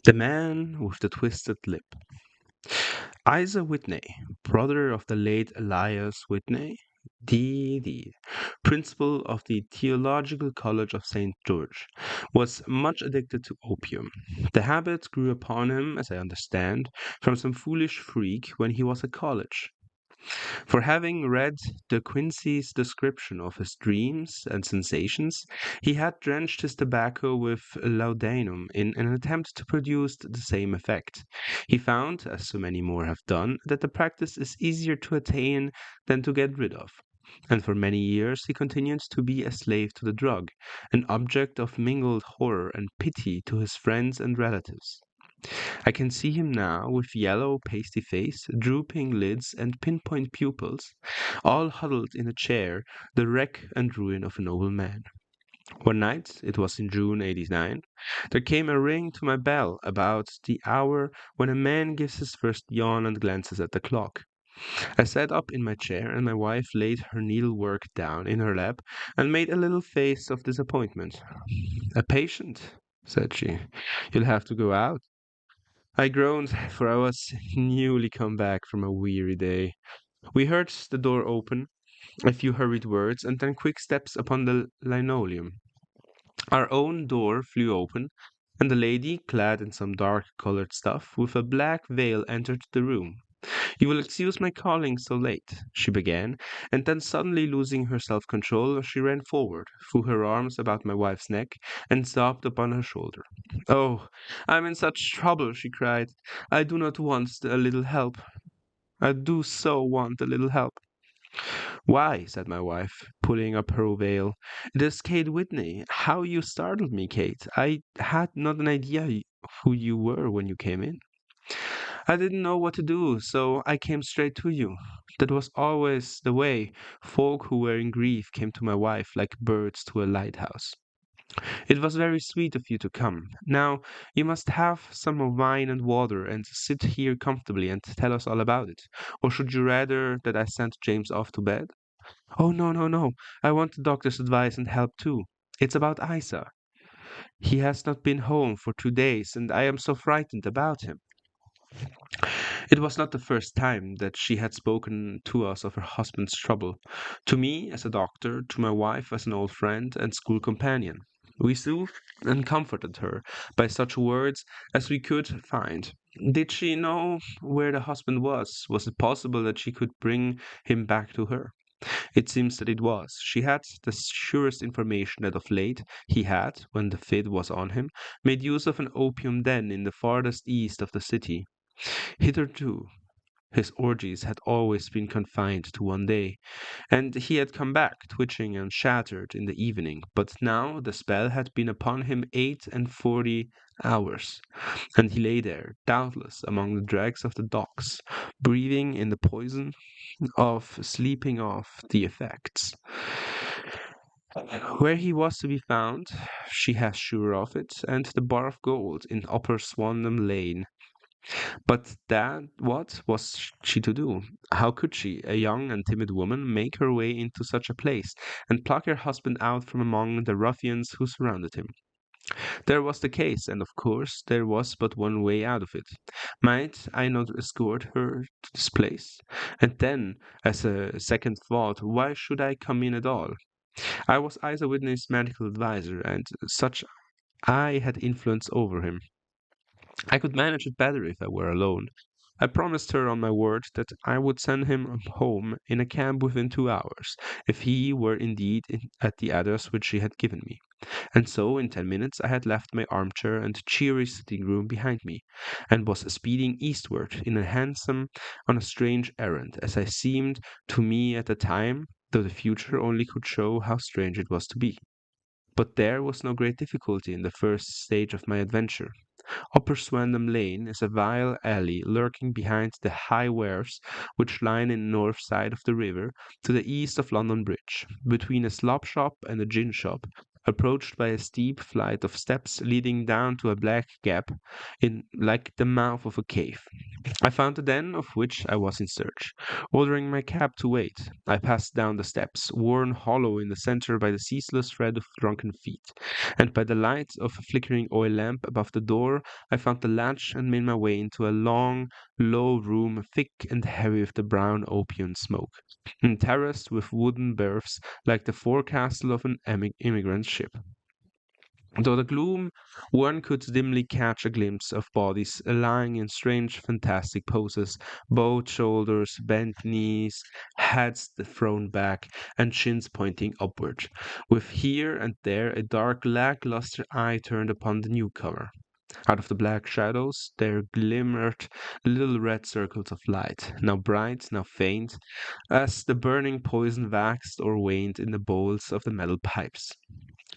The Man with the Twisted Lip. Isa Whitney, brother of the late Elias Whitney, D.D., principal of the Theological College of St. George, was much addicted to opium. The habit grew upon him, as I understand, from some foolish freak when he was at college. For having read De Quincey's description of his dreams and sensations, he had drenched his tobacco with laudanum in an attempt to produce the same effect. He found, as so many more have done, that the practice is easier to attain than to get rid of. And for many years he continued to be a slave to the drug, an object of mingled horror and pity to his friends and relatives. I can see him now, with yellow, pasty face, drooping lids, and pinpoint pupils, all huddled in a chair, the wreck and ruin of a noble man. One night, it was in June '89, there came a ring to my bell about the hour when a man gives his first yawn and glances at the clock. I sat up in my chair, and my wife laid her needlework down in her lap and made a little face of disappointment. "A patient," said she. "You'll have to go out." I groaned, for I was newly come back from a weary day. We heard the door open, a few hurried words, and then quick steps upon the linoleum. Our own door flew open, and a lady, clad in some dark-colored stuff, with a black veil, entered the room. "You will excuse my calling so late," she began, and then suddenly losing her self-control, she ran forward, threw her arms about my wife's neck, and sobbed upon her shoulder. "Oh, I'm in such trouble!" she cried. "I do not want a little help. I do so want a little help." "Why," said my wife, pulling up her veil, "it is Kate Whitney. How you startled me, Kate. I had not an idea who you were when you came in." "I didn't know what to do, so I came straight to you. That was always the way. Folk who were in grief came to my wife like birds to a lighthouse." "It was very sweet of you to come. Now, you must have some wine and water and sit here comfortably and tell us all about it. Or should you rather that I sent James off to bed?" "Oh, no, no, no. I want the doctor's advice and help too. It's about Isa. He has not been home for 2 days, and I am so frightened about him." It was not the first time that she had spoken to us of her husband's trouble, to me as a doctor, to my wife as an old friend and school companion. We soothed and comforted her by such words as we could find. Did she know where the husband was? Was it possible that she could bring him back to her? It seems that it was. She had the surest information that of late he had, when the fit was on him, made use of an opium den in the farthest east of the city. Hitherto his orgies had always been confined to one day, and he had come back, twitching and shattered, in the evening, but now the spell had been upon him 48 hours, and he lay there, doubtless among the dregs of the docks, breathing in the poison of sleeping off the effects. Where he was to be found, she has sure of it, and the bar of gold in Upper Swandam Lane. But that what was she to do? How could she, a young and timid woman, make her way into such a place, and pluck her husband out from among the ruffians who surrounded him? There was the case, and of course there was but one way out of it. Might I not escort her to this place? And then, as a second thought, why should I come in at all? I was Isa Whitney's medical adviser, and such I had influence over him. I could manage it better if I were alone. I promised her on my word that I would send him home in a cab within 2 hours, if he were indeed at the address which she had given me. And so, in 10 minutes, I had left my armchair and cheery sitting room behind me, and was speeding eastward in a hansom on a strange errand, as I seemed to me at the time, though the future only could show how strange it was to be. But there was no great difficulty in the first stage of my adventure. Upper Swandam Lane is a vile alley lurking behind the high wharfs which line in the north side of the river, to the east of London Bridge, between a slop shop and a gin shop, approached by a steep flight of steps leading down to a black gap in like the mouth of a cave. I found the den of which I was in search. Ordering my cab to wait, I passed down the steps, worn hollow in the center by the ceaseless tread of drunken feet, and by the light of a flickering oil lamp above the door, I found the latch and made my way into a long, low room, thick and heavy with the brown opium smoke, and terraced with wooden berths like the forecastle of an immigrant ship. Through the gloom, one could dimly catch a glimpse of bodies lying in strange, fantastic poses, bowed shoulders, bent knees, heads thrown back, and chins pointing upward, with here and there a dark, lackluster eye turned upon the newcomer. Out of the black shadows there glimmered little red circles of light, now bright, now faint, as the burning poison waxed or waned in the bowls of the metal pipes.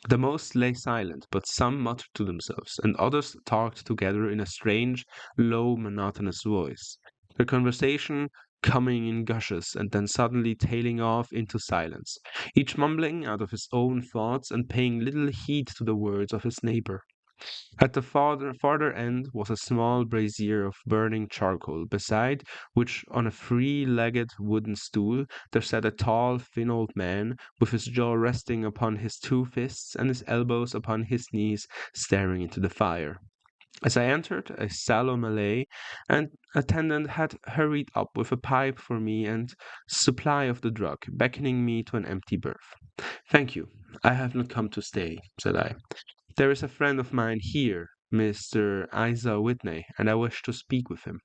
The most lay silent, but some muttered to themselves, and others talked together in a strange, low, monotonous voice. Their conversation coming in gushes and then suddenly tailing off into silence, each mumbling out of his own thoughts and paying little heed to the words of his neighbor. At the farther end was a small brazier of burning charcoal, beside which, on a three-legged wooden stool, there sat a tall, thin old man, with his jaw resting upon his two fists and his elbows upon his knees, staring into the fire. As I entered, a sallow Malay and attendant had hurried up with a pipe for me and supply of the drug, beckoning me to an empty berth. "Thank you. I have not come to stay," said I. "There is a friend of mine here, Mr. Isa Whitney, and I wish to speak with him."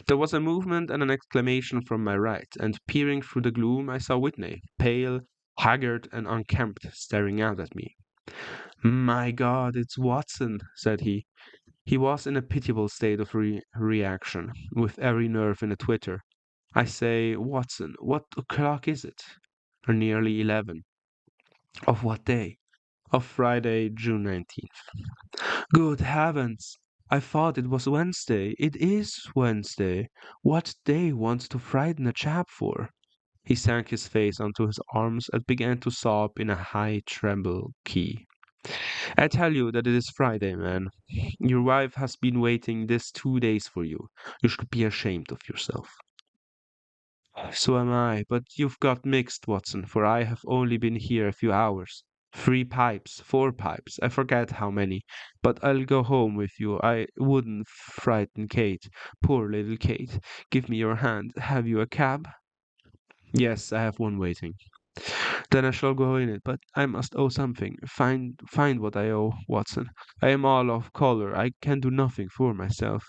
There was a movement and an exclamation from my right, and peering through the gloom I saw Whitney, pale, haggard, and unkempt, staring out at me. "My God, it's Watson," said he. He was in a pitiable state of reaction, with every nerve in a twitter. "I say, Watson, what o'clock is it?" "Nearly 11." "Of what day?" "Of Friday, June 19th." "Good heavens! I thought it was Wednesday. It is Wednesday. What day wants to frighten a chap for?" He sank his face onto his arms and began to sob in a high treble key. "I tell you that it is Friday, man. Your wife has been waiting this 2 days for you. You should be ashamed of yourself." "So am I, but you've got mixed, Watson, for I have only been here a few hours. 3 pipes, 4 pipes, I forget how many. But I'll go home with you. I wouldn't frighten Kate. Poor little Kate. Give me your hand. Have you a cab?" "Yes, I have one waiting." "Then I shall go in it, but I must owe something. Find what I owe, Watson. I am all off color. I can do nothing for myself."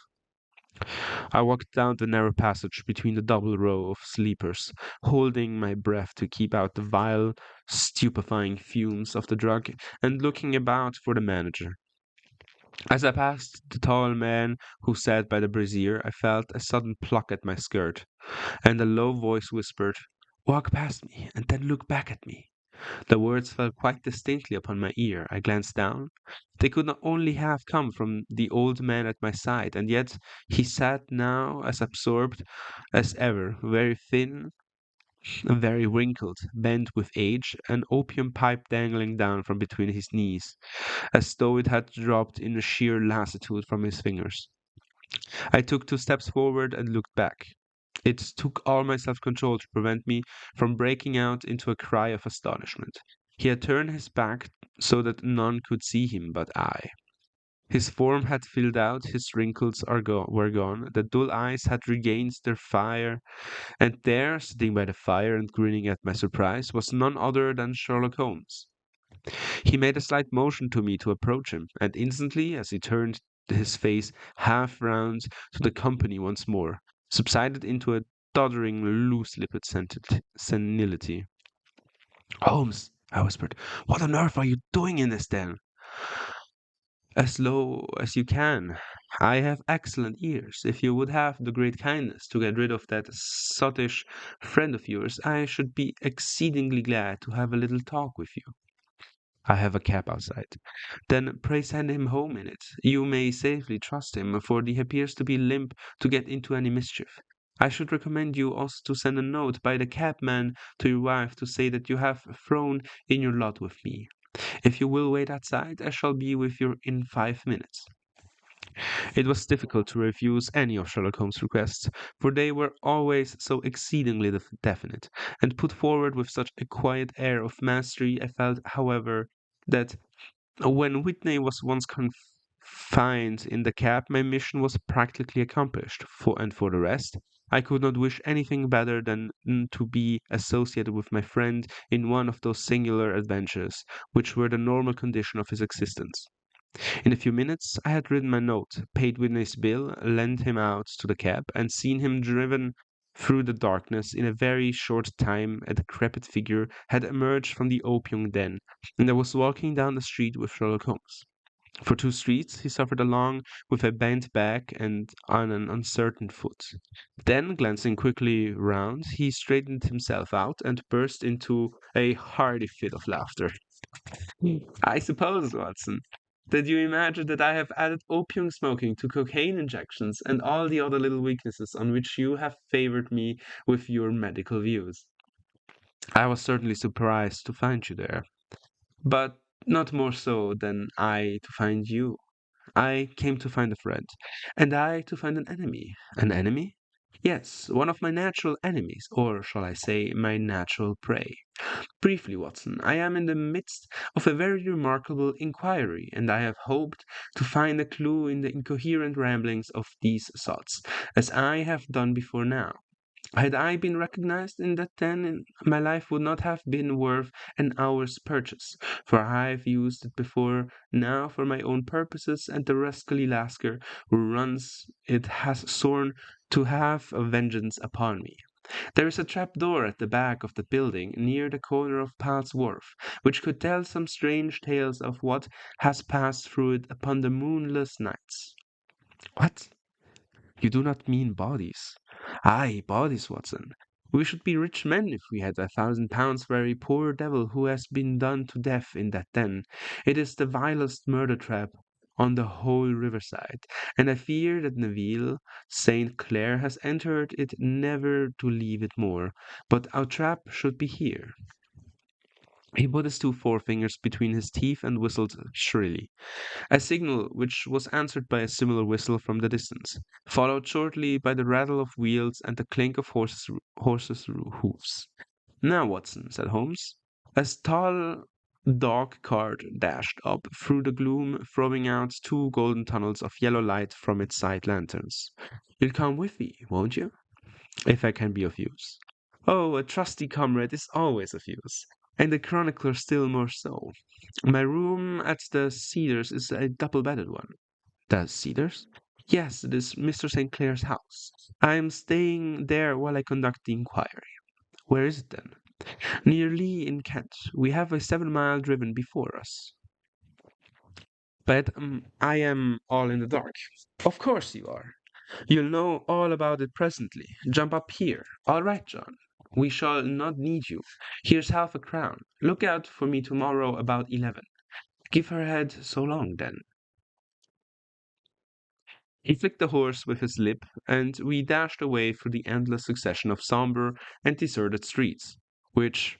I walked down the narrow passage between the double row of sleepers, holding my breath to keep out the vile, stupefying fumes of the drug, and looking about for the manager. As I passed the tall man who sat by the brazier, I felt a sudden pluck at my skirt, and a low voice whispered, "Walk past me, and then look back at me." The words fell quite distinctly upon my ear. I glanced down. They could not only have come from the old man at my side, and yet he sat now as absorbed as ever, very thin, very wrinkled, bent with age, an opium pipe dangling down from between his knees, as though it had dropped in sheer lassitude from his fingers. I took 2 steps forward and looked back. It took all my self-control to prevent me from breaking out into a cry of astonishment. He had turned his back so that none could see him but I. His form had filled out, his wrinkles were gone, the dull eyes had regained their fire, and there, sitting by the fire and grinning at my surprise, was none other than Sherlock Holmes. He made a slight motion to me to approach him, and instantly, as he turned his face half round to the company once more, subsided into a doddering, loose-lipped senility. "Holmes," I whispered, "what on earth are you doing in this den?" "As low as you can. I have excellent ears. If you would have the great kindness to get rid of that sottish friend of yours, I should be exceedingly glad to have a little talk with you." "I have a cab outside." "Then pray send him home in it. You may safely trust him, for he appears to be limp to get into any mischief. I should recommend you also to send a note by the cabman to your wife to say that you have thrown in your lot with me. If you will wait outside, I shall be with you in 5 minutes. It was difficult to refuse any of Sherlock Holmes' requests, for they were always so exceedingly definite, and put forward with such a quiet air of mastery. I felt, however, that when Whitney was once confined in the cab, my mission was practically accomplished. For the rest, I could not wish anything better than to be associated with my friend in one of those singular adventures which were the normal condition of his existence. In a few minutes I had written my note, paid Whitney's bill, lent him out to the cab, and seen him driven through the darkness. In a very short time a decrepit figure had emerged from the opium den, and I was walking down the street with Sherlock Holmes. For 2 streets he suffered along with a bent back and on an uncertain foot. Then, glancing quickly round, he straightened himself out and burst into a hearty fit of laughter. I suppose, Watson, that you imagine that I have added opium smoking to cocaine injections and all the other little weaknesses on which you have favored me with your medical views. I was certainly surprised to find you there, but not more so than I to find you. I came to find a friend, and I to find an enemy. An enemy? Yes, one of my natural enemies, or shall I say, my natural prey. Briefly, Watson, I am in the midst of a very remarkable inquiry, and I have hoped to find a clue in the incoherent ramblings of these thoughts, as I have done before now. Had I been recognized in that den, my life would not have been worth an hour's purchase, for I have used it before now for my own purposes, and the rascally Lascar who runs it has sworn to have a vengeance upon me. There is a trap door at the back of the building, near the corner of Pal's Wharf, which could tell some strange tales of what has passed through it upon the moonless nights. What? You do not mean bodies? Aye, bodies, Watson. We should be rich men if we had £1,000 for every poor devil who has been done to death in that den. It is the vilest murder trap on the whole riverside, and I fear that Neville St. Clair has entered it never to leave it more. But our trap should be here. He put his 2 forefingers between his teeth and whistled shrilly, a signal which was answered by a similar whistle from the distance, followed shortly by the rattle of wheels and the clink of horses' hoofs. "Now, Watson," said Holmes. A tall dog cart dashed up through the gloom, throwing out 2 golden tunnels of yellow light from its side lanterns. "You'll come with me, won't you? If I can be of use." "Oh, a trusty comrade is always of use, and a chronicler still more so. My room at the Cedars is a double-bedded one." "The Cedars?" "Yes, it is Mr. St. Clair's house. I am staying there while I conduct the inquiry." "Where is it, then?" "Near Lee in Kent. We have a 7 mile driven before us." "But I am all in the dark." "Of course you are. You'll know all about it presently. Jump up here. All right, John. We shall not need you. Here's half-a-crown. Look out for me tomorrow about 11. Give her head so long, then." He flicked the horse with his lip, and we dashed away through the endless succession of sombre and deserted streets, which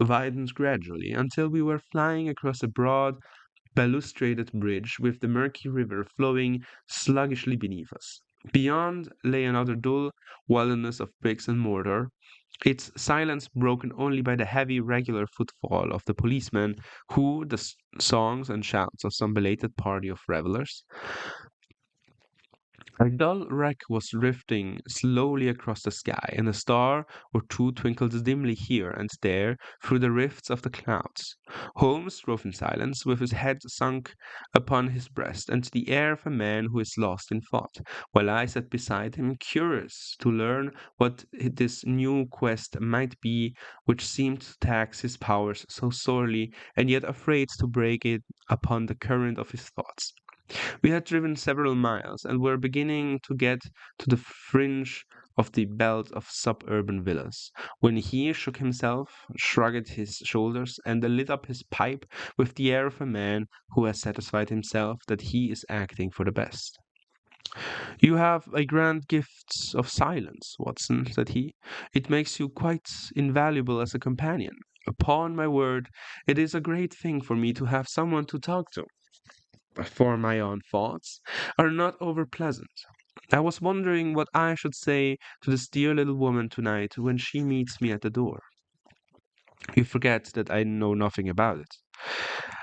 widened gradually until we were flying across a broad, balustraded bridge with the murky river flowing sluggishly beneath us. Beyond lay another dull wilderness of bricks and mortar, its silence broken only by the heavy, regular footfall of the policeman, who, the songs and shouts of some belated party of revellers. A dull wreck was drifting slowly across the sky, and a star or two twinkled dimly here and there through the rifts of the clouds. Holmes drove in silence, with his head sunk upon his breast, and the air of a man who is lost in thought, while I sat beside him, curious to learn what this new quest might be which seemed to tax his powers so sorely, and yet afraid to break it upon the current of his thoughts. We had driven several miles, and were beginning to get to the fringe of the belt of suburban villas, when he shook himself, shrugged his shoulders, and lit up his pipe with the air of a man who has satisfied himself that he is acting for the best. "You have a grand gift of silence, Watson," said he. "It makes you quite invaluable as a companion. Upon my word, it is a great thing for me to have someone to talk to, for my own thoughts are not over pleasant. I was wondering what I should say to this dear little woman tonight when she meets me at the door. You forget that I know nothing about it.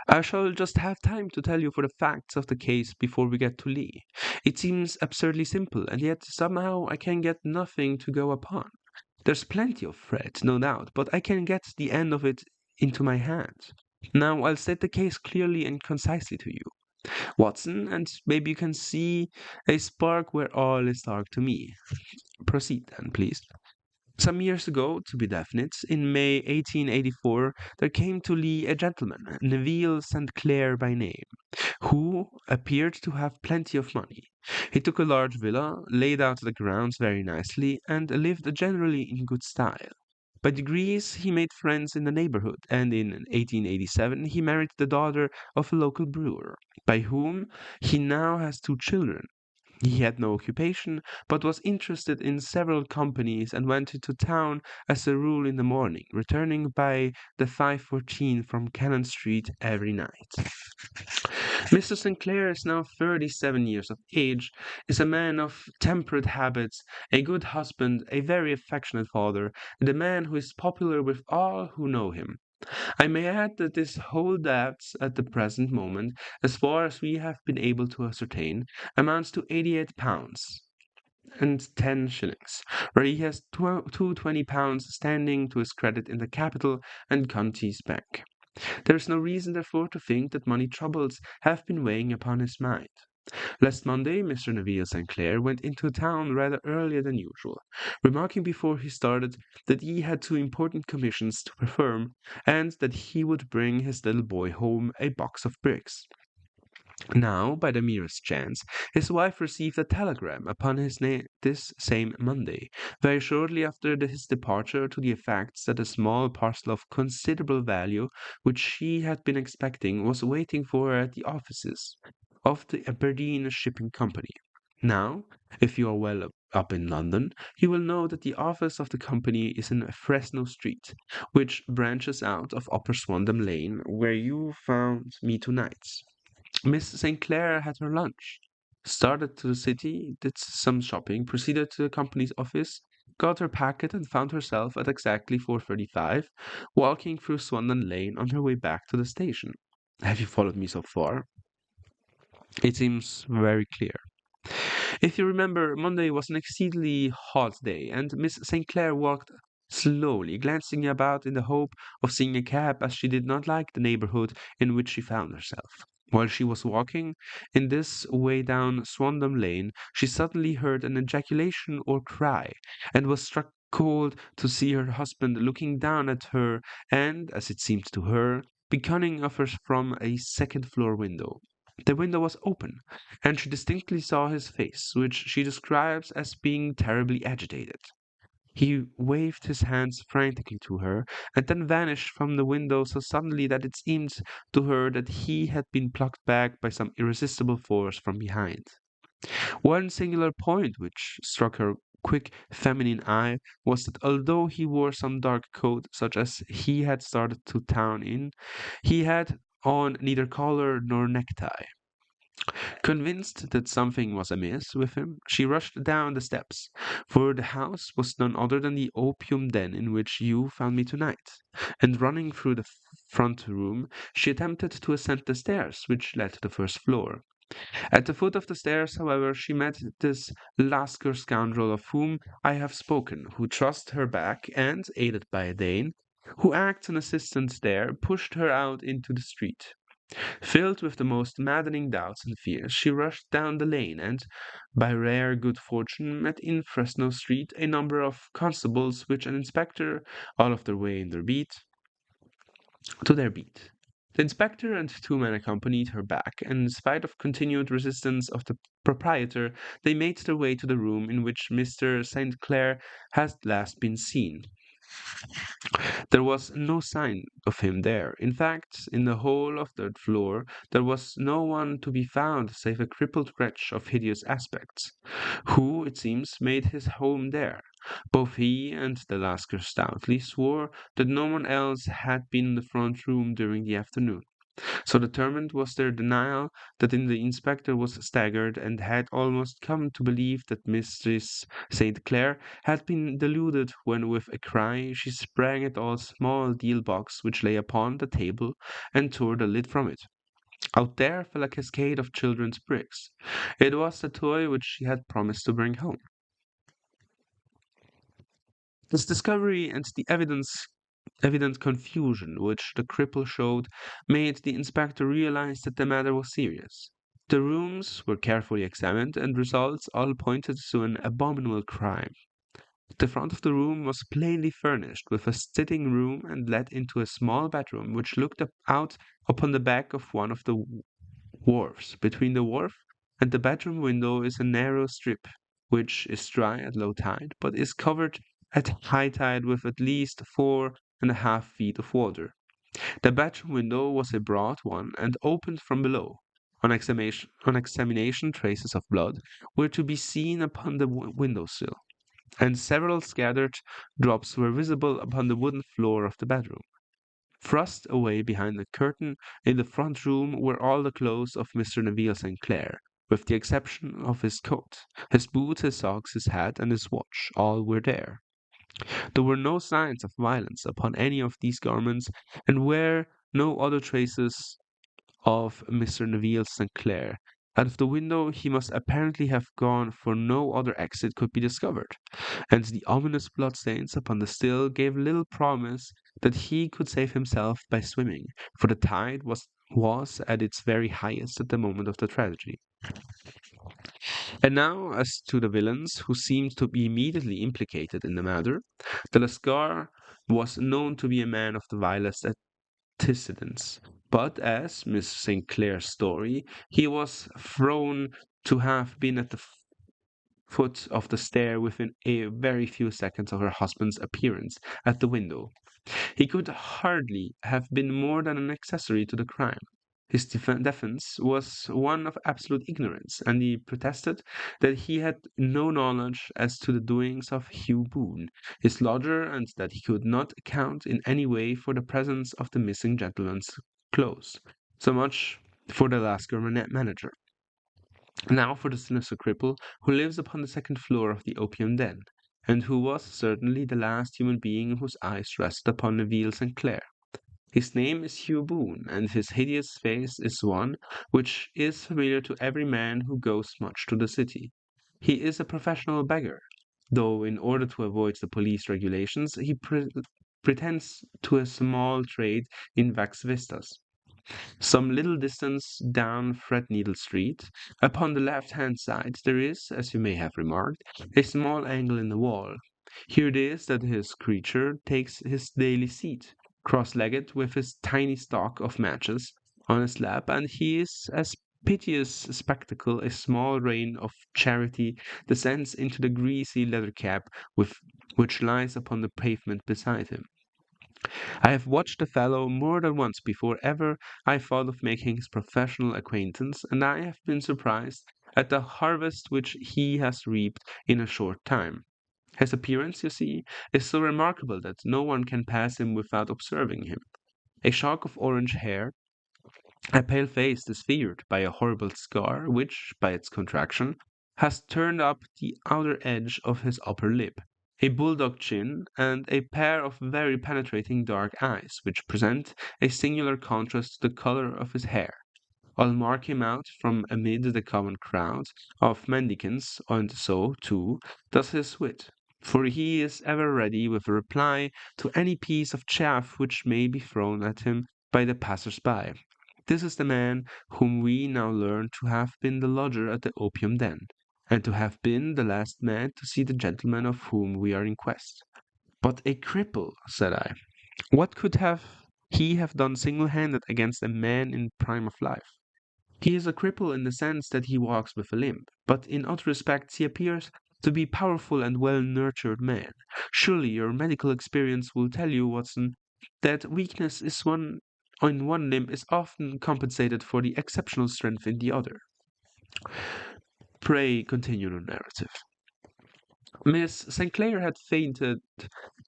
I shall just have time to tell you for the facts of the case before we get to Lee. It seems absurdly simple, and yet somehow I can get nothing to go upon. There's plenty of thread, no doubt, but I can get the end of it into my hands. Now I'll state the case clearly and concisely to you, Watson, and maybe you can see a spark where all is dark to me. Proceed then, please. Some years ago, to be definite, in May 1884, there came to Lee a gentleman, Neville St. Clair by name, who appeared to have plenty of money. He took a large villa, laid out the grounds very nicely, and lived generally in good style. By degrees he made friends in the neighborhood, and in 1887 he married the daughter of a local brewer, by whom he now has two children. He had no occupation, but was interested in several companies and went into town as a rule in the morning, returning by the 5:14 from Cannon Street every night. Mr. Sinclair is now 37 years of age, is a man of temperate habits, a good husband, a very affectionate father, and a man who is popular with all who know him. I may add that his whole debts at the present moment, as far as we have been able to ascertain, amounts to £88 and 10 shillings, where he has two £20 standing to his credit in the Capital and Counties Bank. There is no reason, therefore, to think that money troubles have been weighing upon his mind. Last Monday, Mr. Neville St. Clair went into town rather earlier than usual, remarking before he started that he had two important commissions to perform, and that he would bring his little boy home a box of bricks. Now, by the merest chance, his wife received a telegram upon his name this same Monday, very shortly after his departure, to the effect that a small parcel of considerable value, which she had been expecting, was waiting for her at the offices of the Aberdeen Shipping Company. Now, if you are well up in London, you will know that the office of the company is in Fresno Street, which branches out of Upper Swandam Lane, where you found me tonight. Miss St. Clair had her lunch, started to the city, did some shopping, proceeded to the company's office, got her packet, and found herself at exactly 4:35, walking through Swanton Lane on her way back to the station. Have you followed me so far? It seems very clear. If you remember, Monday was an exceedingly hot day, and Miss St. Clair walked slowly, glancing about in the hope of seeing a cab, as she did not like the neighborhood in which she found herself. While she was walking in this way down Swandam Lane, she suddenly heard an ejaculation or cry, and was struck cold to see her husband looking down at her, and, as it seemed to her, beckoning of her from a second-floor window. The window was open, and she distinctly saw his face, which she describes as being terribly agitated. He waved his hands frantically to her, and then vanished from the window so suddenly that it seemed to her that he had been plucked back by some irresistible force from behind. One singular point which struck her quick feminine eye was that although he wore some dark coat such as he had started to town in, he had on neither collar nor necktie. Convinced that something was amiss with him, she rushed down the steps, for the house was none other than the opium den in which you found me tonight, and running through the front room, she attempted to ascend the stairs which led to the first floor. At the foot of the stairs, however, she met this Lascar scoundrel of whom I have spoken, who thrust her back, and, aided by a Dane, who acts an assistant there, pushed her out into the street. Filled with the most maddening doubts and fears, she rushed down the lane, and, by rare good fortune, met in Fresno Street a number of constables with an inspector, all of their way in their beat. The inspector and two men accompanied her back, and in spite of continued resistance of the proprietor, they made their way to the room in which Mr. St. Clair had last been seen. There was no sign of him there. In fact, in the whole of the floor there was no one to be found save a crippled wretch of hideous aspects, who, it seems, made his home there. Both he and the Lascar stoutly swore that no one else had been in the front room during the afternoon. So determined was their denial that the inspector was staggered and had almost come to believe that Mistress St. Clair had been deluded when with a cry she sprang at a small deal box which lay upon the table and tore the lid from it. Out there fell a cascade of children's bricks. It was the toy which she had promised to bring home. This discovery and the evident confusion which the cripple showed made the inspector realize that the matter was serious. The rooms were carefully examined, and results all pointed to an abominable crime. The front of the room was plainly furnished with a sitting room and led into a small bedroom which looked out upon the back of one of the wharves. Between the wharf and the bedroom window is a narrow strip, which is dry at low tide, but is covered at high tide with at least 4.5 feet of water. The bedroom window was a broad one and opened from below. On examination, traces of blood were to be seen upon the window sill, and several scattered drops were visible upon the wooden floor of the bedroom. Thrust away behind the curtain in the front room were all the clothes of Mr. Neville St. Clair, with the exception of his coat. His boots, his socks, his hat, and his watch, all were there. There were no signs of violence upon any of these garments, and were no other traces of Mr. Neville St. Clair. Out of the window he must apparently have gone, for no other exit could be discovered, and the ominous bloodstains upon the sill gave little promise that he could save himself by swimming, for the tide was at its very highest at the moment of the tragedy. And now as to the villains who seemed to be immediately implicated in the matter. The Lascar was known to be a man of the vilest antecedents, but as Miss St. Clair's story, he was thrown to have been at the foot of the stair within a very few seconds of her husband's appearance at the window. He could hardly have been more than an accessory to the crime. His defense was one of absolute ignorance, and he protested that he had no knowledge as to the doings of Hugh Boone, his lodger, and that he could not account in any way for the presence of the missing gentleman's clothes. So much for the Lascar manager. Now for the sinister cripple who lives upon the second floor of the opium den, and who was certainly the last human being whose eyes rested upon Neville St. Clair. His name is Hugh Boone, and his hideous face is one which is familiar to every man who goes much to the city. He is a professional beggar, though in order to avoid the police regulations he pretends to a small trade in wax vistas. Some little distance down Threadneedle Street, upon the left-hand side, there is, as you may have remarked, a small angle in the wall. Here it is that his creature takes his daily seat, cross-legged with his tiny stock of matches on his lap, and he is as piteous a spectacle a small rain of charity descends into the greasy leather cap which lies upon the pavement beside him. I have watched the fellow more than once before ever I thought of making his professional acquaintance, and I have been surprised at the harvest which he has reaped in a short time. His appearance, you see, is so remarkable that no one can pass him without observing him. A shock of orange hair, a pale face disfigured by a horrible scar, which, by its contraction, has turned up the outer edge of his upper lip, a bulldog chin, and a pair of very penetrating dark eyes, which present a singular contrast to the colour of his hair. I'll mark him out from amid the common crowd of mendicants, and so, too, does his wit, for he is ever ready with a reply to any piece of chaff which may be thrown at him by the passers-by. This is the man whom we now learn to have been the lodger at the opium den, and to have been the last man to see the gentleman of whom we are in quest. But a cripple, said I. What could he have done single-handed against a man in prime of life? He is a cripple in the sense that he walks with a limp, but in other respects he appears to be powerful and well-nurtured man. Surely your medical experience will tell you, Watson, that weakness is one in one limb is often compensated for the exceptional strength in the other. Pray continue the narrative. Miss St. Clair had fainted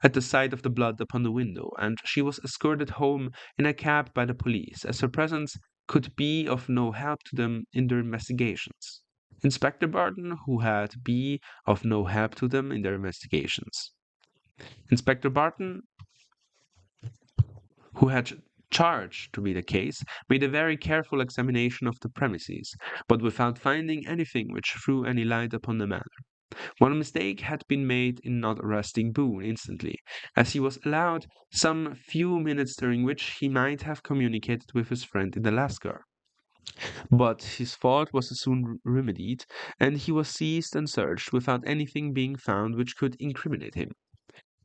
at the sight of the blood upon the window, and she was escorted home in a cab by the police, as her presence could be of no help to them in their investigations. Inspector Barton, who had be of no help to them in their investigations. Inspector Barton, who had charge to be the case, made a very careful examination of the premises, but without finding anything which threw any light upon the matter. One mistake had been made in not arresting Boone instantly, as he was allowed some few minutes during which he might have communicated with his friend in the Lascar. But his fault was soon remedied, and he was seized and searched without anything being found which could incriminate him.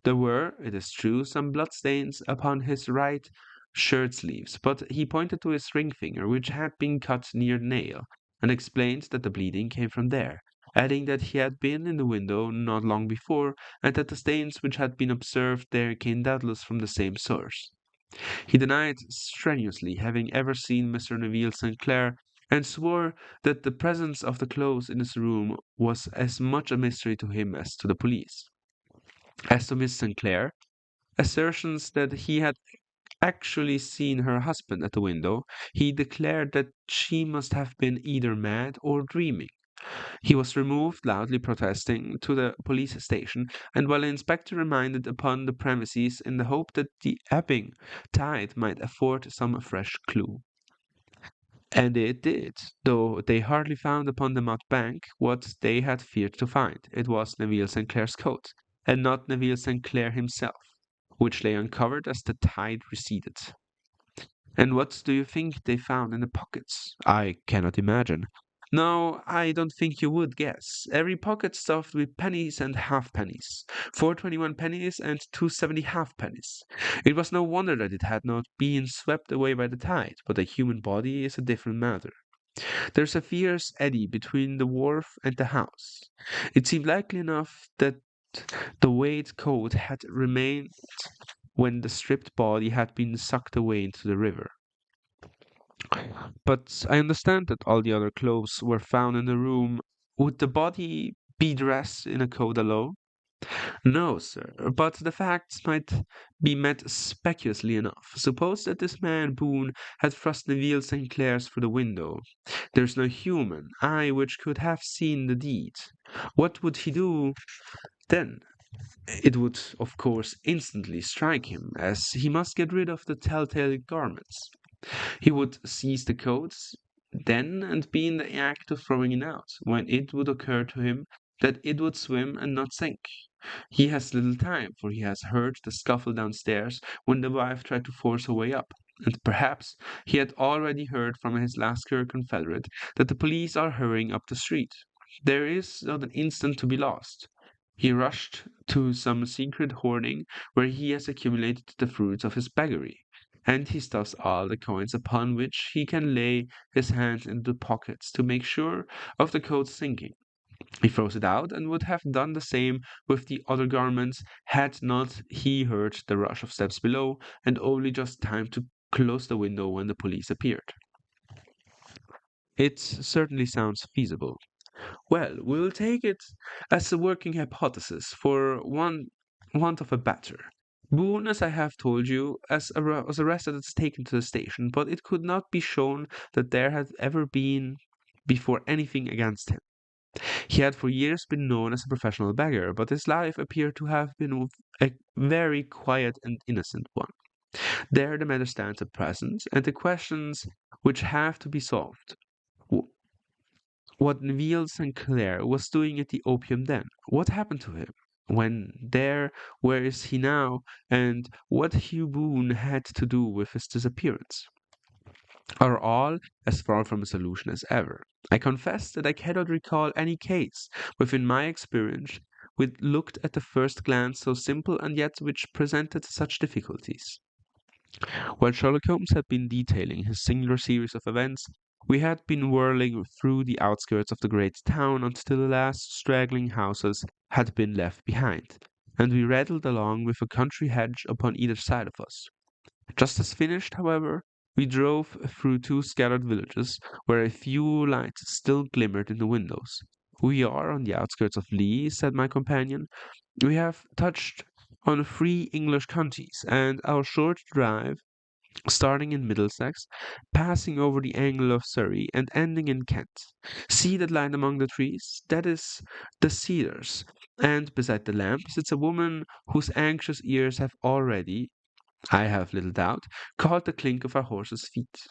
There were, it is true, some bloodstains upon his right shirt sleeves, but he pointed to his ring finger, which had been cut near the nail, and explained that the bleeding came from there, adding that he had been in the window not long before, and that the stains which had been observed there came doubtless from the same source. He denied strenuously having ever seen Mr. Neville St. Clair, and swore that the presence of the clothes in his room was as much a mystery to him as to the police. As to Miss St. Clair, assertions that he had actually seen her husband at the window, he declared that she must have been either mad or dreaming. He was removed, loudly protesting, to the police station, and while the inspector remained upon the premises in the hope that the ebbing tide might afford some fresh clue. And it did, though they hardly found upon the mud bank what they had feared to find. It was Neville St. Clair's coat, and not Neville St. Clair himself, which lay uncovered as the tide receded. And what do you think they found in the pockets? I cannot imagine. No, I don't think you would guess. Every pocket stuffed with pennies and halfpennies, 421 pennies and 270 halfpennies. It was no wonder that it had not been swept away by the tide, but a human body is a different matter. There's a fierce eddy between the wharf and the house. It seemed likely enough that the weight coat had remained when the stripped body had been sucked away into the river. But I understand that all the other clothes were found in the room. Would the body be dressed in a coat alone? No, sir, but the facts might be met speculatively enough. Suppose that this man Boone had thrust Neville St. Clair's through the window. There's no human eye which could have seen the deed. What would he do then? It would, of course, instantly strike him, as he must get rid of the telltale garments. He would seize the coats then and be in the act of throwing it out, when it would occur to him that it would swim and not sink. He has little time, for he has heard the scuffle downstairs when the wife tried to force her way up, and perhaps he had already heard from his Lascar confederate that the police are hurrying up the street. There is not an instant to be lost. He rushed to some secret hoarding where he has accumulated the fruits of his beggary, and he stuffs all the coins upon which he can lay his hands into the pockets to make sure of the coat sinking. He throws it out, and would have done the same with the other garments had not he heard the rush of steps below, and only just time to close the window when the police appeared. It certainly sounds feasible. Well, we'll take it as a working hypothesis for want of a better. Boone, as I have told you, was arrested and taken to the station, but it could not be shown that there had ever been before anything against him. He had for years been known as a professional beggar, but his life appeared to have been a very quiet and innocent one. There the matter stands at present, and the questions which have to be solved. What Neville St. Clair was doing at the opium den? What happened to him? When there, where is he now? And what Hugh Boone had to do with his disappearance? Are all as far from a solution as ever. I confess that I cannot recall any case, within my experience, which looked at the first glance so simple and yet which presented such difficulties. While Sherlock Holmes had been detailing his singular series of events, We had been whirling through the outskirts of the great town until the last straggling houses had been left behind, and we rattled along with a country hedge upon either side of us. Just as finished, however, we drove through two scattered villages where a few lights still glimmered in the windows. "We are on the outskirts of Lee," said my companion. "We have touched on three English counties, and our short drive, starting in Middlesex, passing over the angle of Surrey, and ending in Kent. See that line among the trees? That is the Cedars, and beside the lamp sits a woman whose anxious ears have already, I have little doubt, caught the clink of our horses' feet."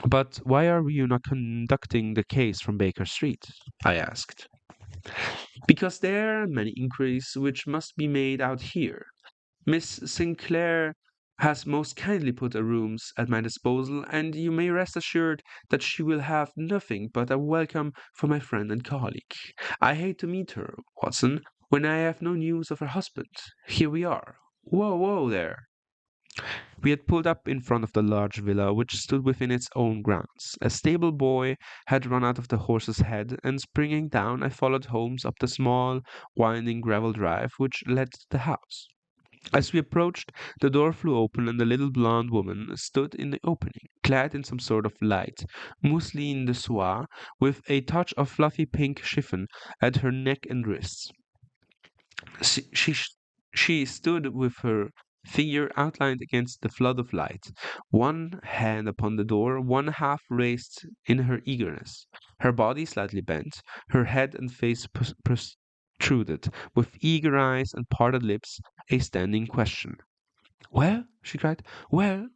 "But why are you not conducting the case from Baker Street?" I asked. "Because there are many inquiries which must be made out here. Miss Sinclair has most kindly put her rooms at my disposal, and you may rest assured that she will have nothing but a welcome for my friend and colleague. I hate to meet her, Watson, when I have no news of her husband. Here we are. Whoa, whoa there!" We had pulled up in front of the large villa which stood within its own grounds. A stable boy had run out of the horse's head, and springing down, I followed Holmes up the small, winding gravel drive which led to the house. As we approached, the door flew open and a little blonde woman stood in the opening, clad in some sort of light mousseline de soie, with a touch of fluffy pink chiffon at her neck and wrists. She, she, she stood with her figure outlined against the flood of light, one hand upon the door, one half raised in her eagerness, her body slightly bent, her head and face protruded, with eager eyes and parted lips, a standing question. "Well?" she cried. "Well?"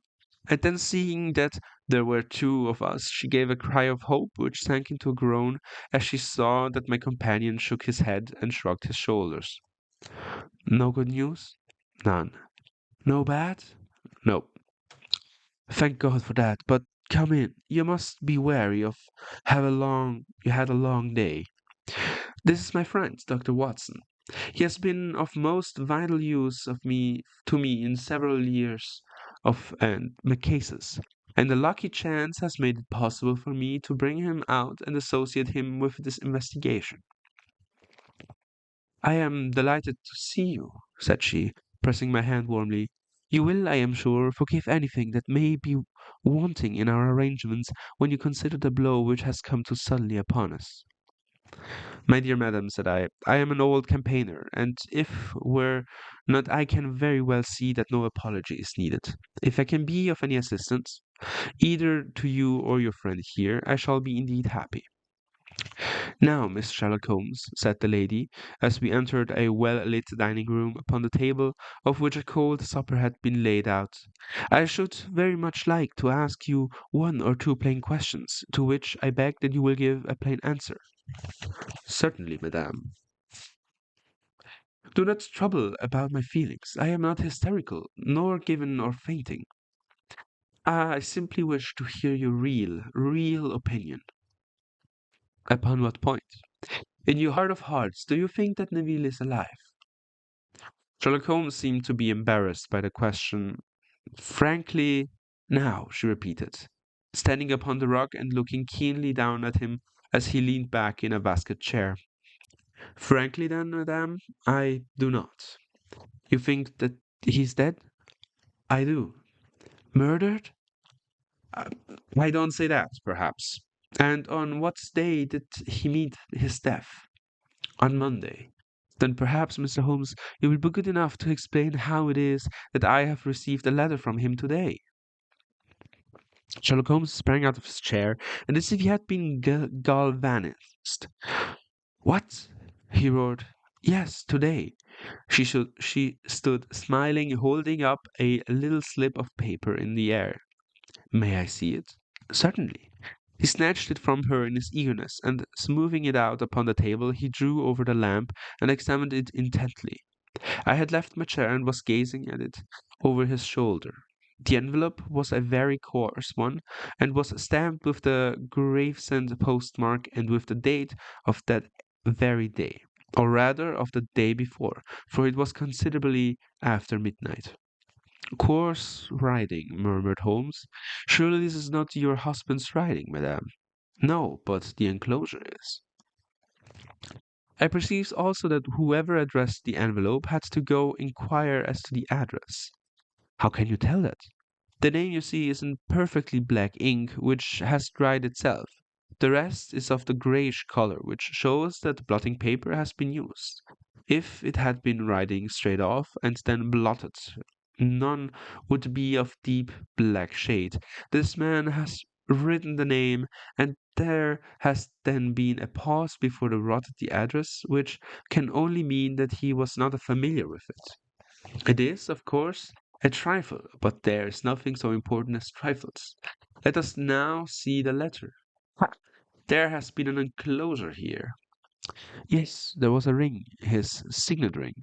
And then seeing that there were two of us, she gave a cry of hope which sank into a groan as she saw that my companion shook his head and shrugged his shoulders. "No good news?" "None." "No bad?" "No." "Thank God for that. But come in. You must be weary of you had a long day. This is my friend, Dr. Watson. He has been of most vital use to me in several years of cases, and a lucky chance has made it possible for me to bring him out and associate him with this investigation." "I am delighted to see you," said she, pressing my hand warmly. "You will, I am sure, forgive anything that may be wanting in our arrangements when you consider the blow which has come too suddenly upon us." "My dear madam," said "I am an old campaigner, and if were not I can very well see that no apology is needed. If I can be of any assistance, either to you or your friend here, I shall be indeed happy." "Now, Miss Sherlock Holmes," said the lady, as we entered a well-lit dining room, upon the table of which a cold supper had been laid out, "I should very much like to ask you one or two plain questions, to which I beg that you will give a plain answer." "Certainly, madame." "Do not trouble about my feelings. I am not hysterical, nor given or fainting. I simply wish to hear your real opinion." "Upon what point? In your heart of hearts, do you think that Neville is alive?" Sherlock Holmes seemed to be embarrassed by the question. "Frankly, now," she repeated, standing upon the rock and looking keenly down at him as he leaned back in a basket chair. "Frankly, then, madame, I do not." "You think that he's dead?" "I do." "Murdered?" "Uh, I don't say that, perhaps." "And on what day did he meet his death?" "On Monday." "Then perhaps, Mr. Holmes, you will be good enough to explain how it is that I have received a letter from him today." Sherlock Holmes sprang out of his chair, and as if he had been galvanized. "What?" he roared. "Yes, today." She stood smiling, holding up a little slip of paper in the air. "May I see it?" "Certainly." He snatched it from her in his eagerness, and smoothing it out upon the table, he drew over the lamp and examined it intently. I had left my chair and was gazing at it over his shoulder. The envelope was a very coarse one, and was stamped with the Gravesend postmark and with the date of that very day, or rather of the day before, for it was considerably after midnight. Coarse writing, murmured Holmes. Surely this is not your husband's writing, madame. No, but the enclosure is. I perceive also that whoever addressed the envelope had to go inquire as to the address. How can you tell that? The name you see is in perfectly black ink, which has dried itself. The rest is of the grayish color, which shows that blotting paper has been used. If it had been writing straight off and then blotted, none would be of deep black shade. This man has written the name, and there has then been a pause before the wrote the address, which can only mean that he was not familiar with it. It is, of course, a trifle, but there is nothing so important as trifles. Let us now see the letter. Ha! There has been an enclosure here. Yes, there was a ring, his signet ring.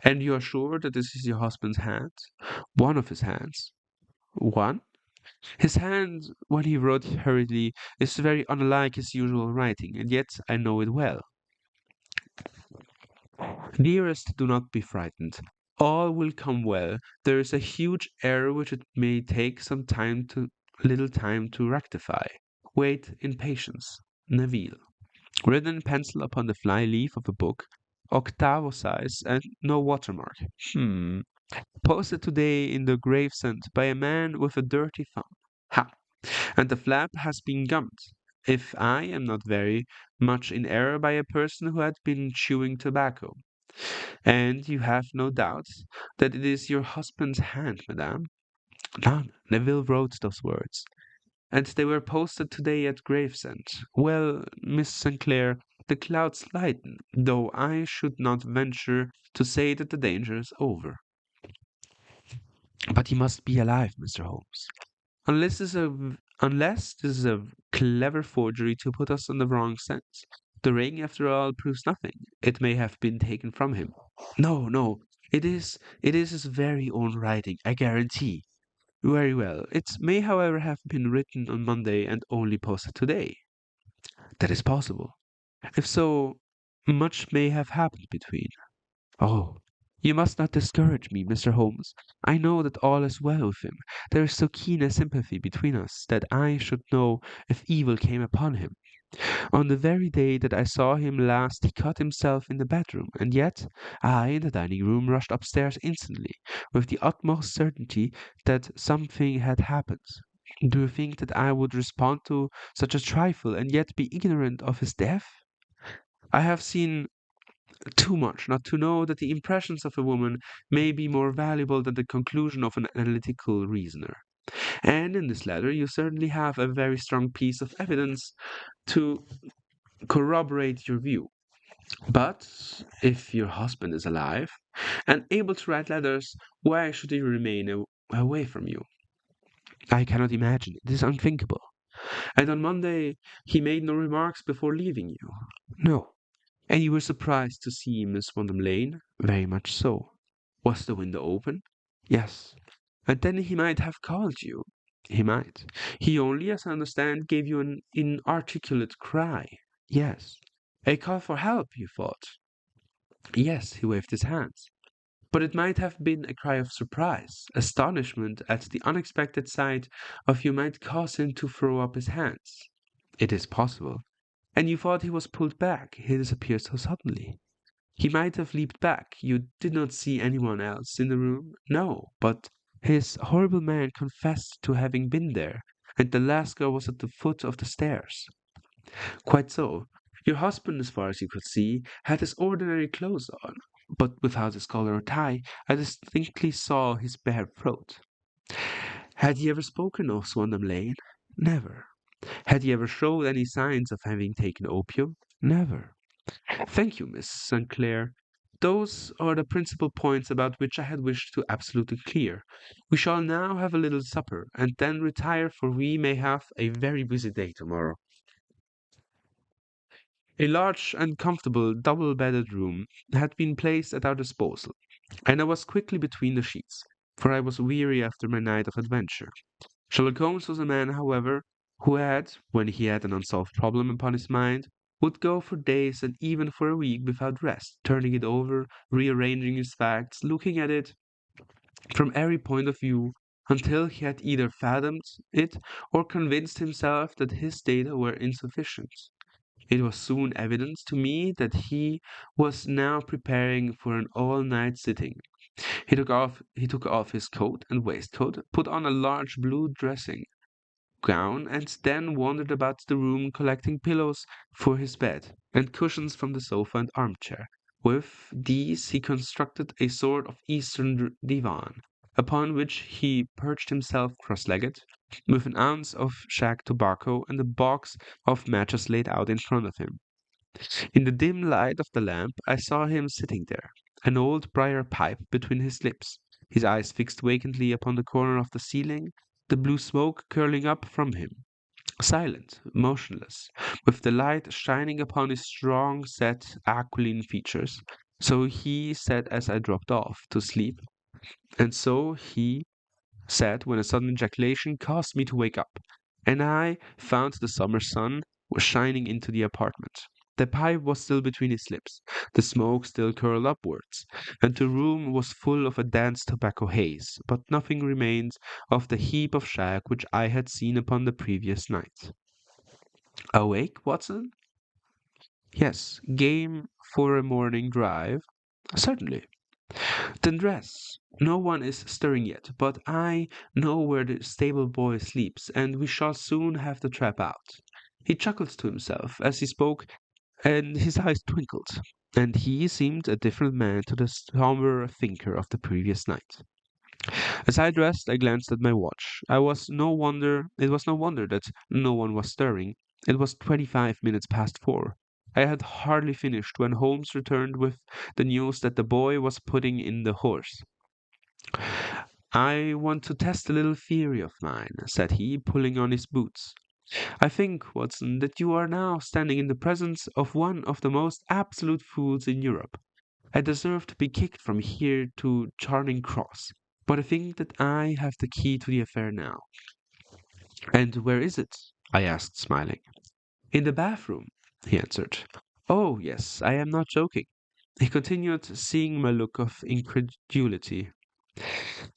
And you are sure that this is your husband's hand? One of his hands. One? His hand, when he wrote hurriedly, is very unlike his usual writing, and yet I know it well. Dearest, do not be frightened. All will come well. There is a huge error which it may take some little time to rectify. Wait in patience. Neville. Written in pencil upon the fly leaf of a book, octavo size, and no watermark. Hmm. Posted today in the Gravesend by a man with a dirty thumb. Ha! And the flap has been gummed, if I am not very much in error, by a person who had been chewing tobacco. And you have no doubt that it is your husband's hand, madame? None. Neville wrote those words. And they were posted today at Gravesend. Well, Miss Sinclair, the clouds lighten, though I should not venture to say that the danger is over. But he must be alive, Mr. Holmes. Unless this is a clever forgery to put us on the wrong scent. The ring, after all, proves nothing. It may have been taken from him. No, no, it is his very own writing, I guarantee. Very well. It may, however, have been written on Monday and only posted today. That is possible. If so, much may have happened between. Oh, you must not discourage me, Mr. Holmes. I know that all is well with him. There is so keen a sympathy between us that I should know if evil came upon him. On the very day that I saw him last he cut himself in the bedroom, and yet I, in the dining room, rushed upstairs instantly, with the utmost certainty that something had happened. Do you think that I would respond to such a trifle and yet be ignorant of his death? I have seen too much not to know that the impressions of a woman may be more valuable than the conclusion of an analytical reasoner. And in this letter you certainly have a very strong piece of evidence to corroborate your view. But if your husband is alive and able to write letters, why should he remain away from you? I cannot imagine. It is unthinkable. And on Monday he made no remarks before leaving you. No. And you were surprised to see Miss Wondham Lane? Very much so. Was the window open? Yes. And then he might have called you. He might. He only, as I understand, gave you an inarticulate cry. Yes. A call for help, you thought. Yes, he waved his hands. But it might have been a cry of surprise. Astonishment at the unexpected sight of you might cause him to throw up his hands. It is possible. And you thought he was pulled back. He disappeared so suddenly. He might have leaped back. You did not see anyone else in the room? No, but his horrible man confessed to having been there, and the Lascar was at the foot of the stairs. Quite so. Your husband, as far as you could see, had his ordinary clothes on, but without his collar or tie. I distinctly saw his bare throat. Had he ever spoken of Swandam Lane? Never. Had he ever showed any signs of having taken opium? Never. Thank you, Miss Sinclair. Those are the principal points about which I had wished to absolutely clear. We shall now have a little supper, and then retire, for we may have a very busy day tomorrow. A large and comfortable double-bedded room had been placed at our disposal, and I was quickly between the sheets, for I was weary after my night of adventure. Sherlock Holmes was a man, however, who had, when he had an unsolved problem upon his mind, would go for days and even for a week without rest, turning it over, rearranging his facts, looking at it from every point of view until he had either fathomed it or convinced himself that his data were insufficient. It was soon evident to me that he was now preparing for an all-night sitting. He took off his coat and waistcoat, put on a large blue dressing gown, and then wandered about the room collecting pillows for his bed and cushions from the sofa and armchair. With these he constructed a sort of eastern divan, upon which he perched himself cross-legged, with an ounce of shag tobacco and a box of matches laid out in front of him. In the dim light of the lamp I saw him sitting there, an old briar pipe between his lips, his eyes fixed vacantly upon the corner of the ceiling, the blue smoke curling up from him, silent, motionless, with the light shining upon his strong set aquiline features. So he said as I dropped off to sleep, and so he said when a sudden ejaculation caused me to wake up, and I found the summer sun was shining into the apartment. The pipe was still between his lips, the smoke still curled upwards, and the room was full of a dense tobacco haze, but nothing remained of the heap of shag which I had seen upon the previous night. Awake, Watson? Yes. Game for a morning drive? Certainly. Then dress. No one is stirring yet, but I know where the stable boy sleeps, and we shall soon have the trap out. He chuckled to himself as he spoke, and his eyes twinkled, and he seemed a different man to the sombre thinker of the previous night. As I dressed, I glanced at my watch. It was no wonder that no one was stirring. It was 25 minutes past 4. I had hardly finished when Holmes returned with the news that the boy was putting in the horse. I want to test a little theory of mine, said he, pulling on his boots. I think, Watson, that you are now standing in the presence of one of the most absolute fools in Europe. I deserve to be kicked from here to Charing Cross, but I think that I have the key to the affair now. And where is it? I asked, smiling. In the bathroom, he answered. Oh, yes, I am not joking. He continued, seeing my look of incredulity.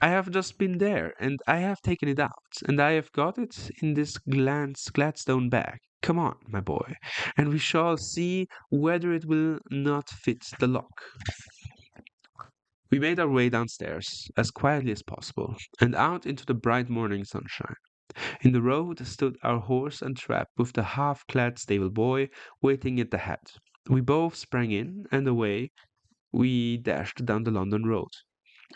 I have just been there, and I have taken it out, and I have got it in this Gladstone bag. Come on, my boy, and we shall see whether it will not fit the lock. We made our way downstairs as quietly as possible, and out into the bright morning sunshine. In the road stood our horse and trap with the half-clad stable boy waiting at the head. We both sprang in, and away we dashed down the London road.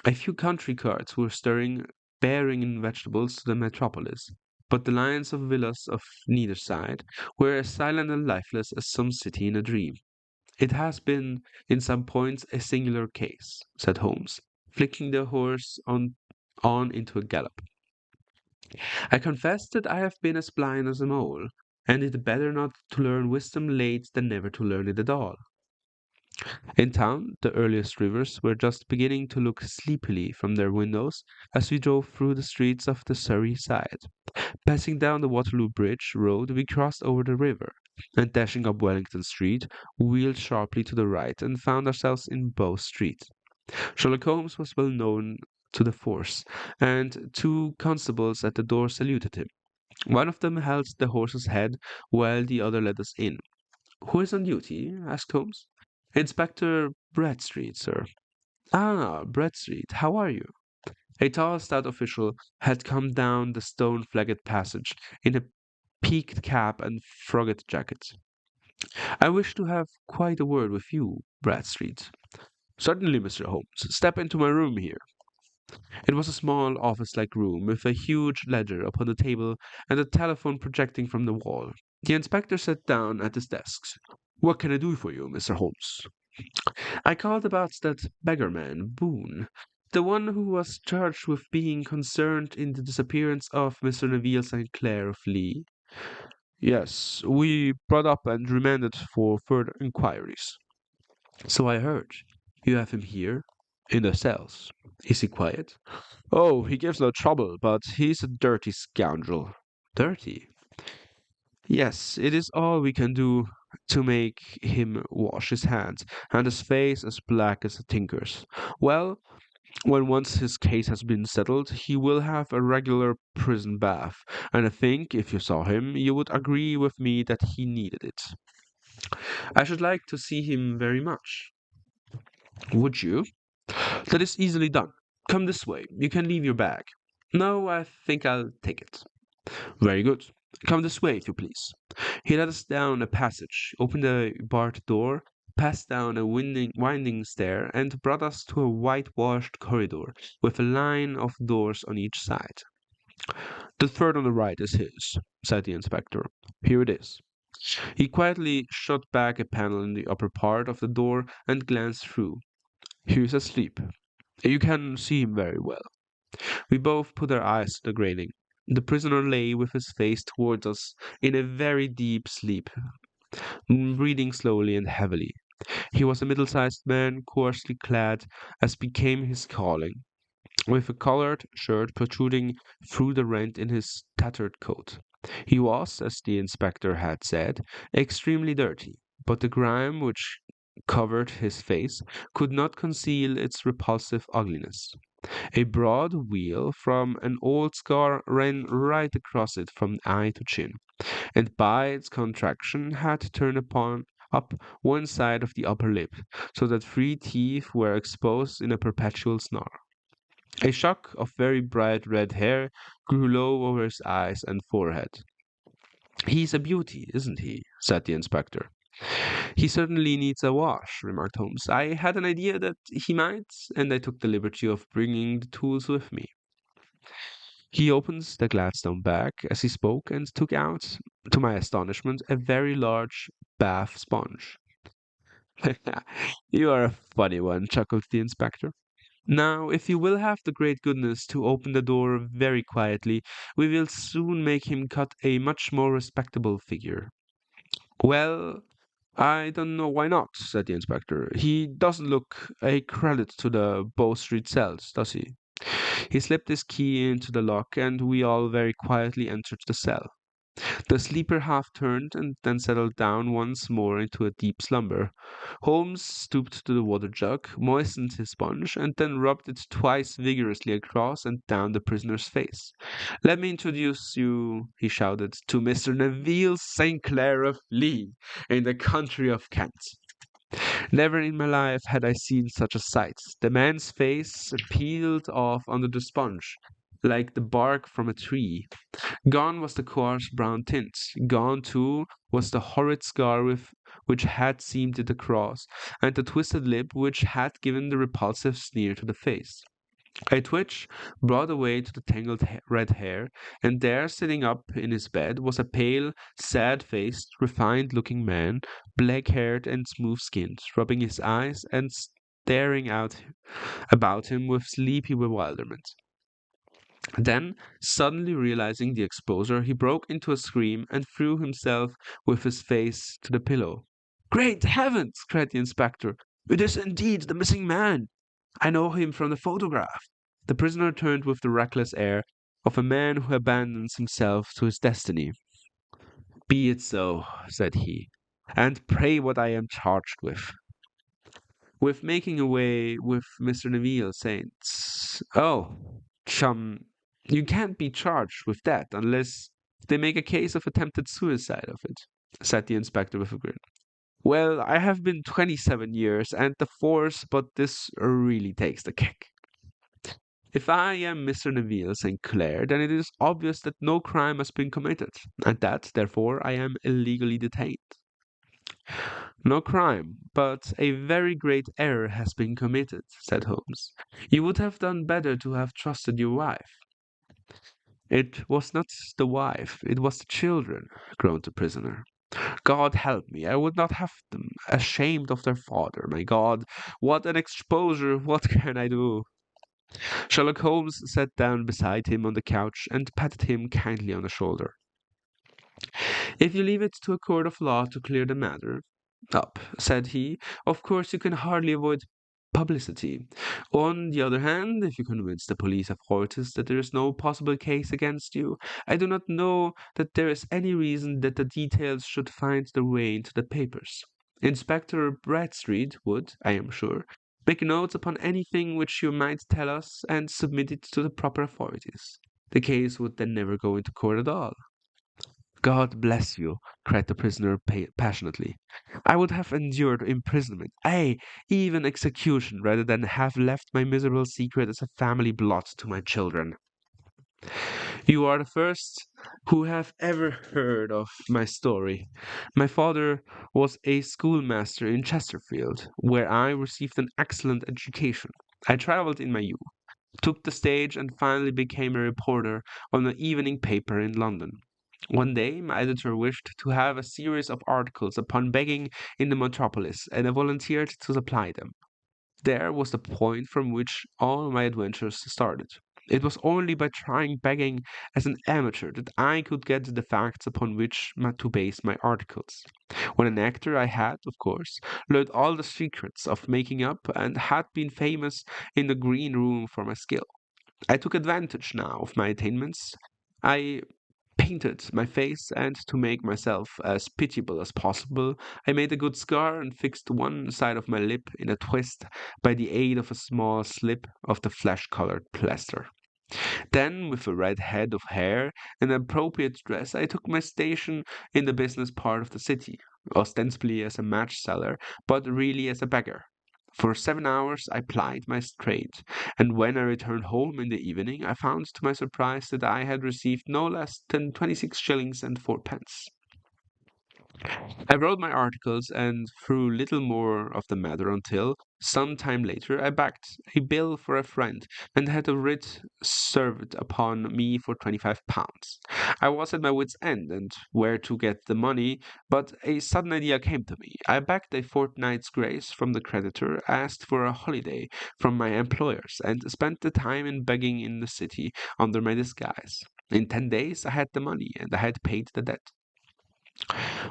A few country carts were stirring, bearing in vegetables to the metropolis, but the lines of villas of neither side were as silent and lifeless as some city in a dream. It has been, in some points, a singular case, said Holmes, flicking the horse on into a gallop. I confess that I have been as blind as a mole, and it better not to learn wisdom late than never to learn it at all. In town, the earliest rivers were just beginning to look sleepily from their windows as we drove through the streets of the Surrey side. Passing down the Waterloo Bridge road, we crossed over the river, and dashing up Wellington Street, wheeled sharply to the right and found ourselves in Bow Street. Sherlock Holmes was well known to the force, and two constables at the door saluted him. One of them held the horse's head while the other led us in. "Who is on duty?" asked Holmes. "Inspector Bradstreet, sir." "Ah, Bradstreet, how are you?" A tall, stout official had come down the stone-flagged passage in a peaked cap and frogged jacket. "I wish to have quite a word with you, Bradstreet." "Certainly, Mr. Holmes. Step into my room here." It was a small office-like room with a huge ledger upon the table and a telephone projecting from the wall. The inspector sat down at his desk. "What can I do for you, Mr. Holmes?" "I called about that beggar-man, Boone, the one who was charged with being concerned in the disappearance of Mr. Neville St. Clair of Lee." "Yes, we brought up and remanded for further inquiries." "So I heard. You have him here?" "In the cells." "Is he quiet?" "Oh, he gives no trouble, but he's a dirty scoundrel." "Dirty?" "Yes, it is all we can do to make him wash his hands, and his face as black as a tinker's. Well, When once his case has been settled, he will have a regular prison bath, and I think if you saw him, you would agree with me that he needed it. I should like to see him very much. Would you? That is easily done. Come this way. You can leave your bag. No, I think I'll take it. Very good. Come this way, if you please. He led us down a passage, opened a barred door, passed down a winding stair, and brought us to a whitewashed corridor with a line of doors on each side. The third on the right is his, said the inspector. Here it is. He quietly shut back a panel in the upper part of the door and glanced through. He is asleep. You can see him very well. We both put our eyes to the grating. The prisoner lay with his face towards us in a very deep sleep, breathing slowly and heavily. He was a middle-sized man, coarsely clad, as became his calling, with a collared shirt protruding through the rent in his tattered coat. He was, as the inspector had said, extremely dirty, but the grime which covered his face could not conceal its repulsive ugliness. A broad weal from an old scar ran right across it from eye to chin, and by its contraction had turned up one side of the upper lip, so that three teeth were exposed in a perpetual snarl. A shock of very bright red hair grew low over his eyes and forehead. "He's a beauty, isn't he?" said the inspector. "He certainly needs a wash," remarked Holmes. "I had an idea that he might, and I took the liberty of bringing the tools with me." He opened the Gladstone bag as he spoke and took out, to my astonishment, a very large bath sponge. "You are a funny one," chuckled the inspector. "Now, if you will have the great goodness to open the door very quietly, we will soon make him cut a much more respectable figure." "Well, I don't know why not," said the inspector. "He doesn't look a credit to the Bow Street cells, does he?" He slipped his key into the lock, and we all very quietly entered the cell. The sleeper half turned and then settled down once more into a deep slumber. Holmes stooped to the water jug, moistened his sponge, and then rubbed it twice vigorously across and down the prisoner's face. "Let me introduce you," he shouted, "to Mr. Neville St. Clair of Lee, in the country of Kent." Never in my life had I seen such a sight. The man's face peeled off under the sponge, like the bark from a tree. Gone was the coarse brown tint. Gone, too, was the horrid scar which had seamed it across, and the twisted lip which had given the repulsive sneer to the face. A twitch brought away to the tangled red hair, and there, sitting up in his bed, was a pale, sad-faced, refined-looking man, black-haired and smooth-skinned, rubbing his eyes and staring out about him with sleepy bewilderment. Then, suddenly realizing the exposure, he broke into a scream and threw himself with his face to the pillow. "Great heavens!" cried the inspector. "It is indeed the missing man! I know him from the photograph." The prisoner turned with the reckless air of a man who abandons himself to his destiny. "Be it so," said he. "And pray what I am charged with." "With making away with Mr. Neville, Saints." "Oh, chum, you can't be charged with that unless they make a case of attempted suicide of it," said the inspector with a grin. "Well, I have been 27 years and the force, but this really takes the cake. If I am Mr. Neville St. Clair, then it is obvious that no crime has been committed, and that, therefore, I am illegally detained." "No crime, but a very great error has been committed," said Holmes. "You would have done better to have trusted your wife." "It was not the wife, it was the children," groaned the prisoner. "God help me, I would not have them ashamed of their father. My God, what an exposure! What can I do?" Sherlock Holmes sat down beside him on the couch and patted him kindly on the shoulder. "If you leave it to a court of law to clear the matter up," said he, "of course you can hardly avoid publicity. On the other hand, if you convince the police authorities that there is no possible case against you, I do not know that there is any reason that the details should find their way into the papers. Inspector Bradstreet would, I am sure, Make notes upon anything which you might tell us and submit it to the proper authorities. The case would then never go into court at all. God bless you, cried the prisoner passionately. I would have endured imprisonment, ay, even execution, rather than have left my miserable secret as a family blot to my children. You are the first who have ever heard of my story. My father was a schoolmaster in Chesterfield, where I received an excellent education. I traveled in my youth, took the stage, and finally became a reporter on an evening paper in London. One day, my editor wished to have a series of articles upon begging in the metropolis, and I volunteered to supply them. There was the point from which all my adventures started. It was only by trying begging as an amateur that I could get the facts upon which to base my articles. When an actor, I had, of course, learned all the secrets of making up and had been famous in the green room for my skill. I took advantage now of my attainments. I painted my face, and to make myself as pitiable as possible, I made a good scar and fixed one side of my lip in a twist by the aid of a small slip of the flesh-colored plaster. Then, with a red head of hair and an appropriate dress, I took my station in the business part of the city, ostensibly as a match seller, but really as a beggar. For 7 hours I plied my trade, and when I returned home in the evening, I found to my surprise that I had received no less than 26 shillings and fourpence. I wrote my articles and threw little more of the matter until, some time later, I backed a bill for a friend and had a writ served upon me for £25. I was at my wits' end and where to get the money, but a sudden idea came to me. I begged a fortnight's grace from the creditor, asked for a holiday from my employers, and spent the time in begging in the city under my disguise. In 10 days I had the money and I had paid the debt.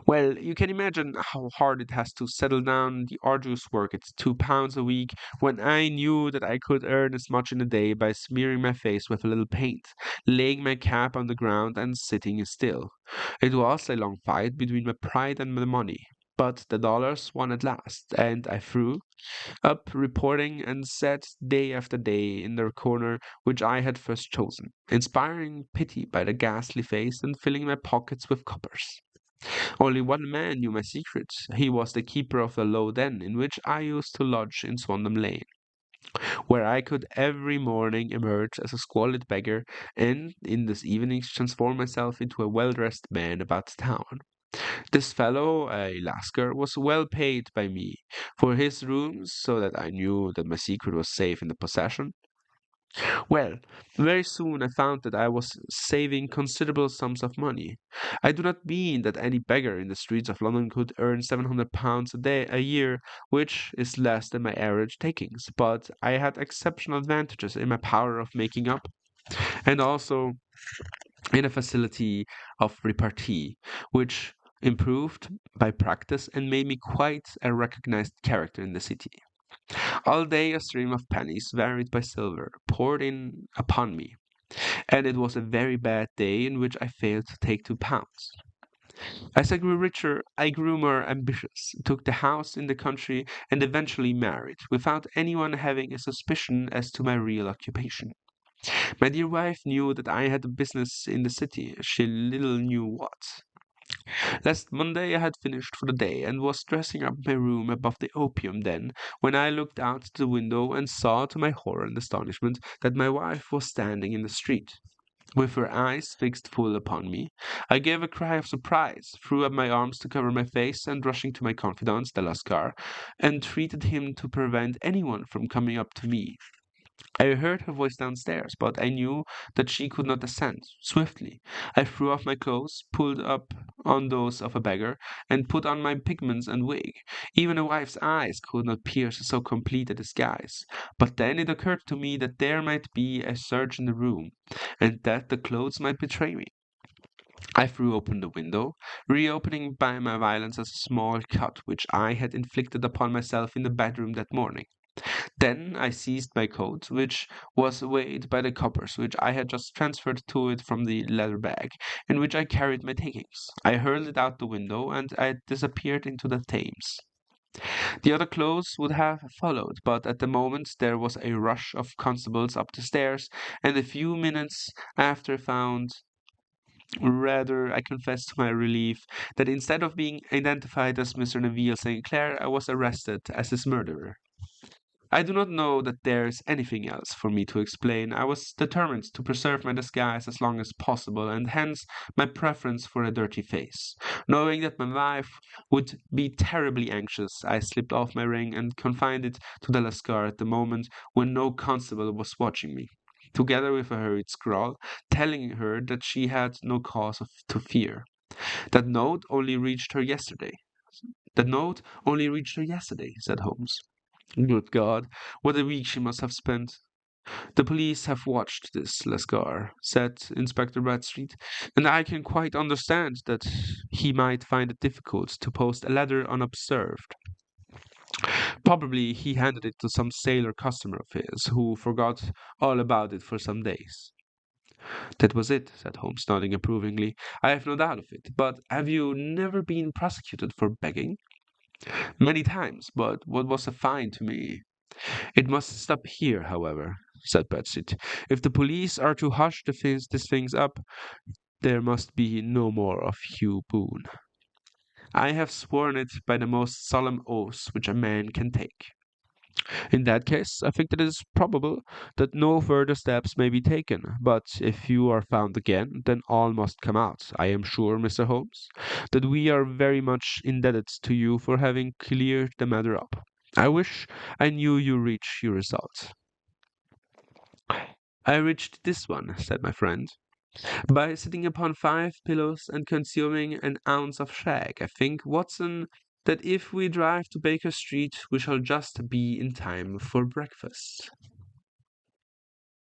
Well, you can imagine how hard it has to settle down the arduous work at £2 a week when I knew that I could earn as much in a day by smearing my face with a little paint, laying my cap on the ground, and sitting still. It was a long fight between my pride and my money. But the dollars won at last, and I threw up reporting and sat day after day in the corner which I had first chosen, inspiring pity by the ghastly face and filling my pockets with coppers. Only one man knew my secret. He was the keeper of the low den in which I used to lodge in Swandam Lane, where I could every morning emerge as a squalid beggar and in the evenings transform myself into a well-dressed man about town. This fellow, a Lascar, was well paid by me for his rooms, so that I knew that my secret was safe in the possession. Well, very soon I found that I was saving considerable sums of money. I do not mean that any beggar in the streets of London could earn £700 a year, which is less than my average takings, but I had exceptional advantages in my power of making up, and also in a facility of repartee, which improved by practice and made me quite a recognized character in the city. All day a stream of pennies, varied by silver, poured in upon me, and it was a very bad day in which I failed to take £2. As I grew richer, I grew more ambitious, took the house in the country, and eventually married, without anyone having a suspicion as to my real occupation. My dear wife knew that I had a business in the city, she little knew what. Last Monday I had finished for the day, and was dressing up my room above the opium den, when I looked out the window and saw, to my horror and astonishment, that my wife was standing in the street. With her eyes fixed full upon me, I gave a cry of surprise, threw up my arms to cover my face, and rushing to my confidant, the Lascar, entreated him to prevent anyone from coming up to me. I heard her voice downstairs, but I knew that she could not ascend. Swiftly, I threw off my clothes, pulled up on those of a beggar, and put on my pigments and wig. Even a wife's eyes could not pierce so complete a disguise. But then it occurred to me that there might be a search in the room, and that the clothes might betray me. I threw open the window, reopening by my violence a small cut which I had inflicted upon myself in the bedroom that morning. Then I seized my coat, which was weighed by the coppers which I had just transferred to it from the leather bag in which I carried my takings. I hurled it out the window, and I disappeared into the Thames. The other clothes would have followed, but at the moment there was a rush of constables up the stairs, and a few minutes after found, rather, I confess to my relief, that instead of being identified as Mr. Neville St. Clair, I was arrested as his murderer. I do not know that there is anything else for me to explain. I was determined to preserve my disguise as long as possible, and hence my preference for a dirty face. Knowing that my wife would be terribly anxious, I slipped off my ring and confined it to the Lascar at the moment when no constable was watching me, together with a hurried scrawl, telling her that she had no cause to fear. That note only reached her yesterday. That note only reached her yesterday, said Holmes. Good God, what a week she must have spent. The police have watched this Lascar, said Inspector Bradstreet, and I can quite understand that he might find it difficult to post a letter unobserved. Probably he handed it to some sailor customer of his, who forgot all about it for some days. That was it, said Holmes, nodding approvingly. I have no doubt of it. But have you never been prosecuted for begging? Many times, but what was a fine to me? It must stop here, however, said Bradstreet. If the police are to hush these things up, there must be no more of Hugh Boone. I have sworn it by the most solemn oaths which a man can take. In that case, I think that it is probable that no further steps may be taken. But if you are found again, then all must come out. I am sure, Mr. Holmes, that we are very much indebted to you for having cleared the matter up. I wish I knew you reach your result. I reached this one, said my friend, by sitting upon 5 pillows and consuming an ounce of shag. I think, Watson, that if we drive to Baker Street, we shall just be in time for breakfast.